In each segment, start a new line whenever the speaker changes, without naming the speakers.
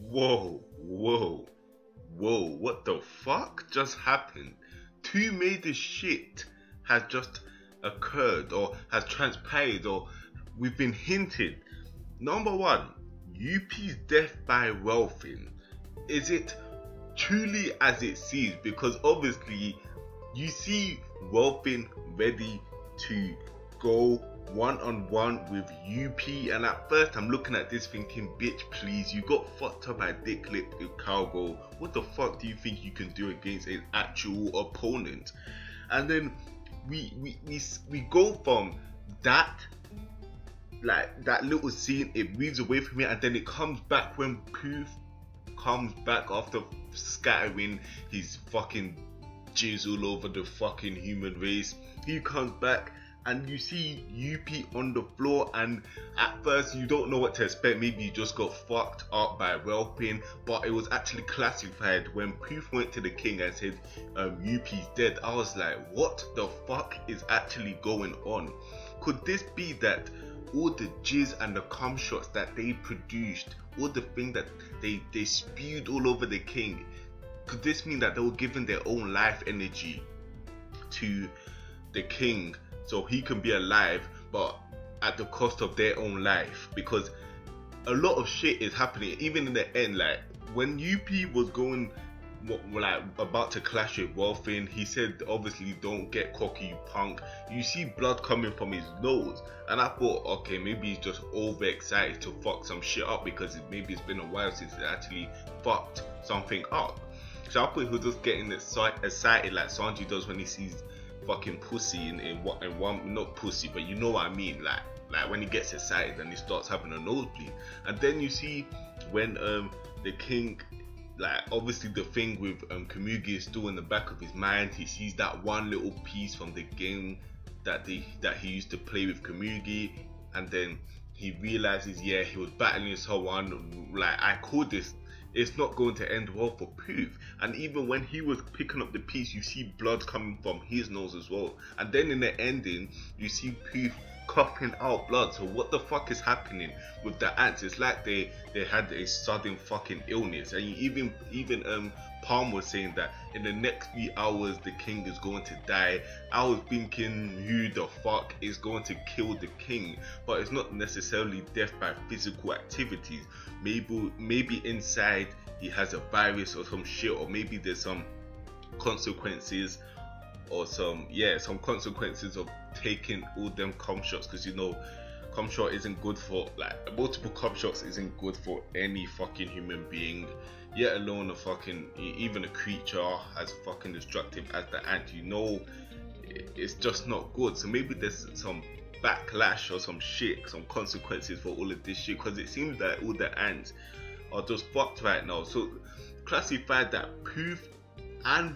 Whoa, whoa, whoa, what the fuck just happened? Two major shit has just occurred or has transpired or we've been hinted. Number one, Youpi's death by Welfin. Is it truly as it seems? Because obviously you see Welfin ready to go one-on-one with Youpi, and at first I'm looking at this thinking, bitch please, you got fucked up by dick lip in Cargo. What the fuck do you think you can do against an actual opponent? And then we go from that, like that little scene, it moves away from it, and then it comes back when Pouf comes back after scattering his fucking jizz all over the fucking human race. He comes back and you see Youpi on the floor, and at first you don't know what to expect. Maybe you just got fucked up by Welpin, but it was actually classified when Pouf went to the king and said Youpi's dead. I was like, what the fuck is actually going on? Could this be that all the jizz and the cum shots that they produced, all the thing that they spewed all over the king, could this mean that they were giving their own life energy to the king so he can be alive, but at the cost of their own life? Because a lot of shit is happening. Even in the end, like when Youpi was going like about to clash with Welfin, he said obviously don't get cocky, you punk. You see blood coming from his nose, and I thought, okay, maybe he's just overexcited to fuck some shit up, because maybe it's been a while since he actually fucked something up. So I thought he was just getting excited like Sanji does when he sees fucking pussy in one, not pussy, but you know what I mean, like when he gets excited and he starts having a nosebleed. And then you see when the king, like obviously the thing with Komugi is still in the back of his mind. He sees that one little piece from the game that he used to play with Komugi, and then he realizes, yeah, he was battling someone. Like, I call this, it's not going to end well for Pouf. And even when he was picking up the piece, you see blood coming from his nose as well. And then in the ending, you see Pouf coughing out blood. So what the fuck is happening with the ants? It's like they had a sudden fucking illness. And even Palm was saying that in the next few hours the king is going to die. I was thinking, who the fuck is going to kill the king? But it's not necessarily death by physical activities. Maybe inside he has a virus or some shit, or maybe there's some consequences, or some consequences of taking all them cum shots, because you know cum shot isn't good for, like, multiple cum shots isn't good for any fucking human being, yet alone a fucking, even a creature as fucking destructive as the ant. You know, it's just not good. So maybe there's some backlash or some shit, some consequences for all of this shit, because it seems that all the ants are just fucked right now. So classified that Pouf and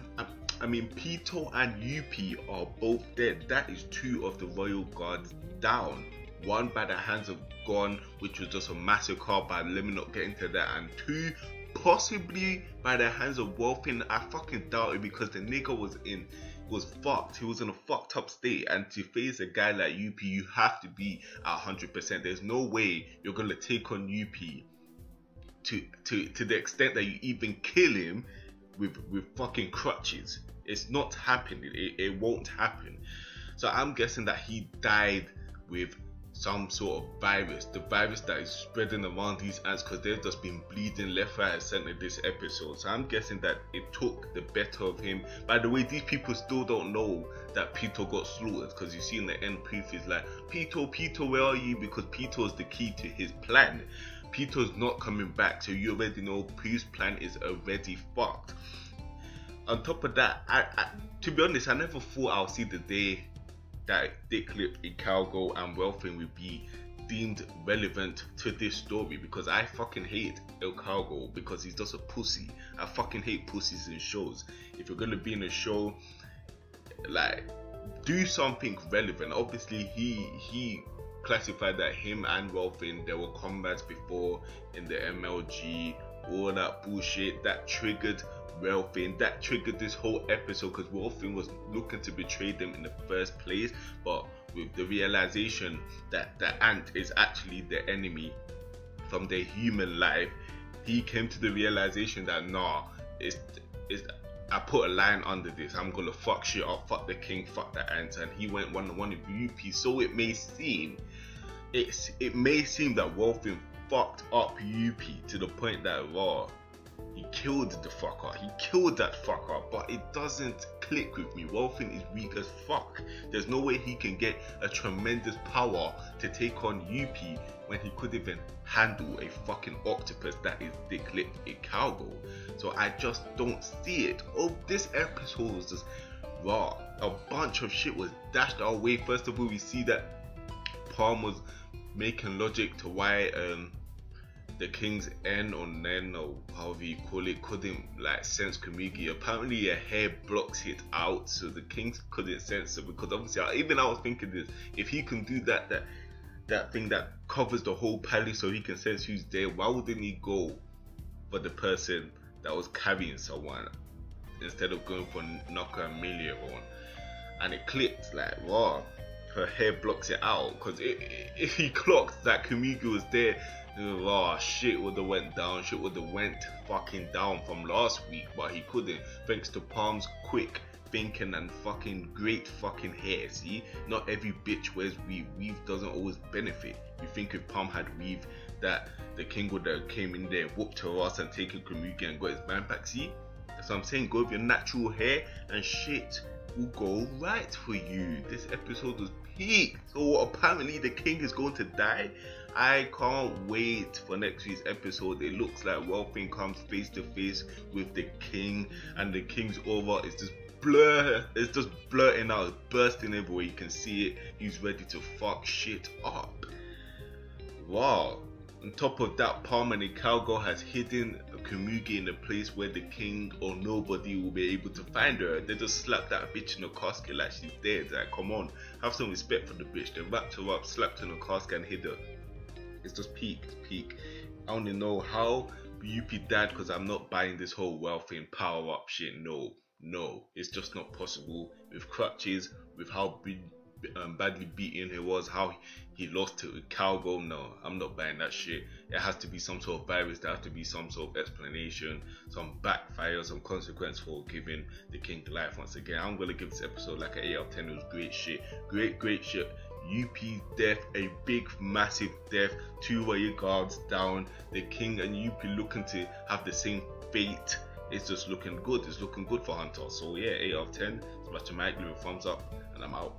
Pito and Youpi are both dead. That is two of the royal guards down. One by the hands of Gon, which was just a massacre, but let me not get into that. And two, possibly by the hands of Welfin. I fucking doubt it, because the nigga was fucked. He was in a fucked up state, and to face a guy like Youpi, you have to be at 100%. There's no way you're gonna take on Youpi to the extent that you even kill him with fucking crutches. It's not happening. It won't happen. So I'm guessing that he died with some sort of virus, the virus that is spreading around these ants, because they've just been bleeding left, right and center this episode. So I'm guessing that it took the better of him. By the way, these people still don't know that Pito got slaughtered, because you see in the end Pouf is like, Pito, where are you? Because Pito is the key to his plan. Pito's not coming back, so you already know Pouf's plan is already fucked. On top of that, I to be honest, I never thought I'll see the day that Dick Lip, Icalgo and Welfin will be deemed relevant to this story, because I fucking hate Icalgo because he's just a pussy. I fucking hate pussies in shows. If you're gonna be in a show, like, do something relevant. Obviously he classified that him and Welfin, there were combats before in the MLG, all that bullshit that triggered Welfin, that triggered this whole episode, because Welfin was looking to betray them in the first place, but with the realization that the ant is actually the enemy from their human life, he came to the realization that nah, it's I put a line under this. I'm gonna fuck shit up, fuck the king, fuck the ants, and he went one-on-one with Youpi. So it may seem that Wolfing fucked up Youpi to the point that raw, he killed the fucker. He killed that fucker, but it doesn't click with me. Wolfing is weak as fuck. There's no way he can get a tremendous power to take on Youpi when he could even handle a fucking octopus that is dick-lipped a cowgirl. So I just don't see it. Oh, this episode was just raw. A bunch of shit was dashed our way. First of all, we see that Palm was making logic to why the king's N or Nen or however you call it couldn't like sense Komugi. Apparently a hair blocks it out, so the kings couldn't sense it, because obviously I was thinking this, if he can do that thing that covers the whole palace so he can sense who's there, why wouldn't he go for the person that was carrying someone instead of going for Naka and Meruem? And it clicked like, wow, her hair blocks it out, because if he clocked that Komugi was there, oh, shit would have went down, shit would have went fucking down from last week, but he couldn't, thanks to Palm's quick thinking and fucking great fucking hair. See, not every bitch wears weave. Weave doesn't always benefit. You think if Palm had weave, that the king would have came in there, whooped her ass and taken Komugi and got his man back? See, that's what I'm saying. Go with your natural hair and shit will go right for you. This episode was peak. So apparently the king is going to die. I can't wait for next week's episode. It looks like Wolfing comes face to face with the king, and the king's aura is just it's just blurting out, it's bursting everywhere. You can see it. He's ready to fuck shit up. Wow. On top of that, Palm and the cowgirl has hidden Komugi in a place where the king or nobody will be able to find her. They just slapped that bitch in a casket like she's dead. Like, come on, have some respect for the bitch. They wrapped her up, slapped her in a casket and hid her. It's just peak, it's peak. I only know how Youpi died, because I'm not buying this whole wealth and power up shit. No, it's just not possible. With crutches, with how badly beaten he was, how he lost to a cowgirl. No, I'm not buying that shit. It has to be some sort of virus. There has to be some sort of explanation, some backfire, some consequence for giving the king life once again. I'm gonna give this episode like an 8 out of 10. It was great shit. Great shit. Youpi's death, a big massive death, 2 royal guards down, the king and Youpi looking to have the same fate. It's just looking good. It's looking good for Hunter. So yeah, 8 out of 10. Smash the mic, leave a thumbs up, and I'm out.